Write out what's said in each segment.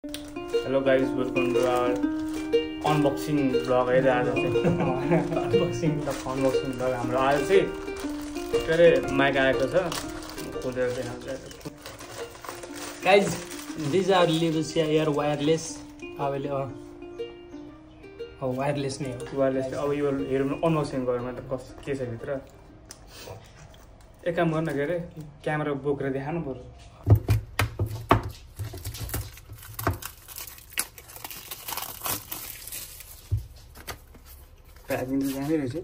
Hello guys, welcome to our unboxing vlog है आज चाहिँ unboxing vlog हाम्रो आज चाहिँ के अरे माइक आएको छ खोलेर देखाउँछु Guys, these are Livusia Air wireless available. Oh, wireless नै हो वायरलेस अब यो हेरौँ अनबक्सिङ गरौँ त कस के छ भित्र एक काम गर्न के अरे क्यामेरा बोकेर देखाउनु पर्छ प्याकिङ त दामी रहेछ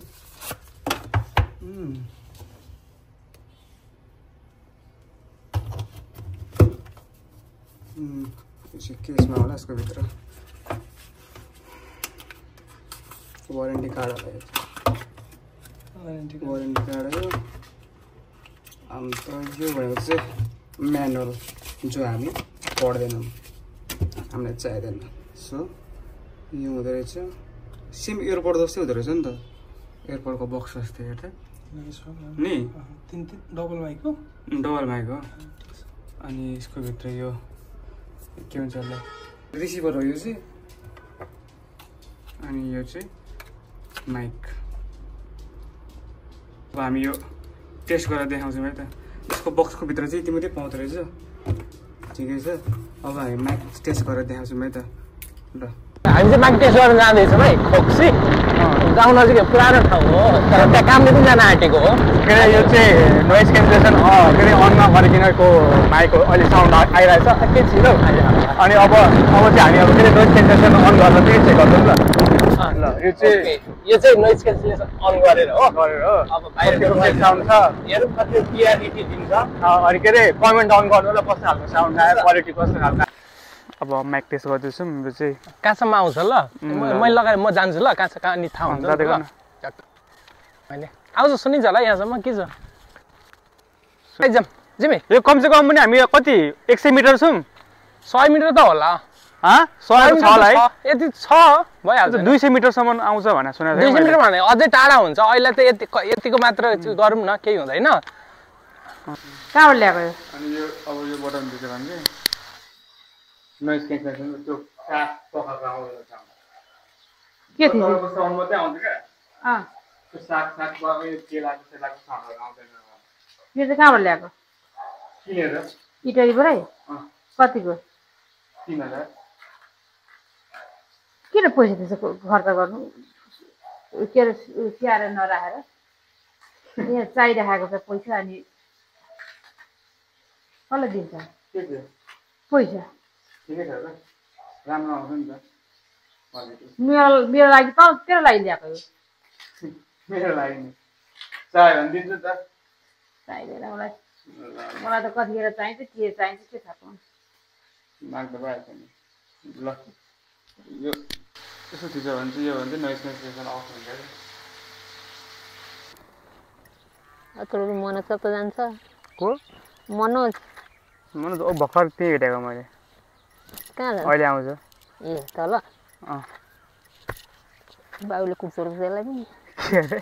केसमा होला यसको भित्र वारेन्टी कार्ड होला वारेन्टी कार्ड हो अन्त यो भनेको चाहिँ म्यानुअल जो हामी पढ्दैनौँ हामीलाई चाहिँदैन सो यो हुँदो रहेछ सेम एयरपोर्ट जस्तै हुँदो रहेछ नि त एयरपोर्टको बक्स जस्तै हेर्दा नि डबल माइक हो अनि यसको भित्र यो के भन्छ होला रिसिभर हो यो चाहिँ अनि यो चाहिँ माइक अब हामी यो टेस्ट गरेर देखाउँछौँ है त यसको बक्सको भित्र चाहिँ यति मात्रै पाउँदो रहेछ ठिकै छ अब हामी माइक टेस्ट गरेर देखाउँछौँ है त ल हामी चाहिँ माइक टेस्ट गर्न जाँदैछौँ है खोक्सी गाउँ नजिकै पुरानो ठाउँ हो तर त्यहाँ कामले पनि जान आँटेको हो के अरे यो चाहिँ नोइज क्यान्सलेसन के अरे अन नगरिकनको माइक अहिले साउन्ड आइरहेछ एकैछिन छिटो अनि अब चाहिँ हामी अब के अरे नोइज क्यान्सलेसन अन गरेर चाहिँ चेक गर्छौँ ल यो चाहिँ नोइज क्यान्सलेसन अन गरेर हो अब बाहिर साउन्ड छ हेरौँ कति क्लियरिटी दिन्छ अनि के अरे कमेन्ट डाउन गर्नु ल कस्तो खालको साउन्ड आयो क्वालिटी कस्तो खालको अब माइक टेस्ट गर्दैछौँ यो चाहिँ कहाँसम्म आउँछ ल मैले लगाएर म जान्छु ल कहाँ नि थाहा हुन्छ अहिले आउँछ सुनिन्छ होला यहाँसम्म के छ जाम जिमी यो कमसेकम पनि हामी कति 100 मिटर छौँ 100 मिटर त होला 100 छ होला है यति छ भइहाल्छ 200 मिटरसम्म आउँछ भनेर सुनेको 200 मिटर भने अझै टाढा हुन्छ अहिले त यतिको मात्र गरौँ न केही हुँदैन कहाँबाट ल्याएको यो अनि यो अब यो बटन दिन्छ भने नोइज क्यान्सलेसन त्यो काठ पखाएको आउँछ के थियो तपाईँको साउन्ड मात्रै आउँछ क्या अँ त्यो साग केलाको साउन्डहरू आउँदैन यो चाहिँ कहाँबाट ल्याएको किनेर इटरीबाटै कतिको 3000 किन पैसा त्यसो खर्च गर्नु के अरे स्याहार नराखेर यहाँ चाहिराखेको छ पैसा अनि कसलाई दिन्छ के थियो पैसा ठिकै छ त राम्रो आउँछ नि त क्वालिटी मेरो लागि त तेरो लागि ल्याएको यो मेरो लागि नि चाहियो भने दिन्छु त चाहिँदैन मलाई त कतिखेर चाहिन्छ के चाहिन्छ के थाहा पाउँछ माग्दा भइहाल्छ नि ल यो यसो थिच्यो भने चाहिँ यो भने चाहिँ नोइज क्यान्सलेसन अफ हुन्छ अतरो मनोज कता जान्छ को मनोज भर्खर त्यही हेरेको मैले कहाँ जान्छ अहिले आउँछ ए तल बाबुले कुर्छोर त्यसलाई पनि के अरे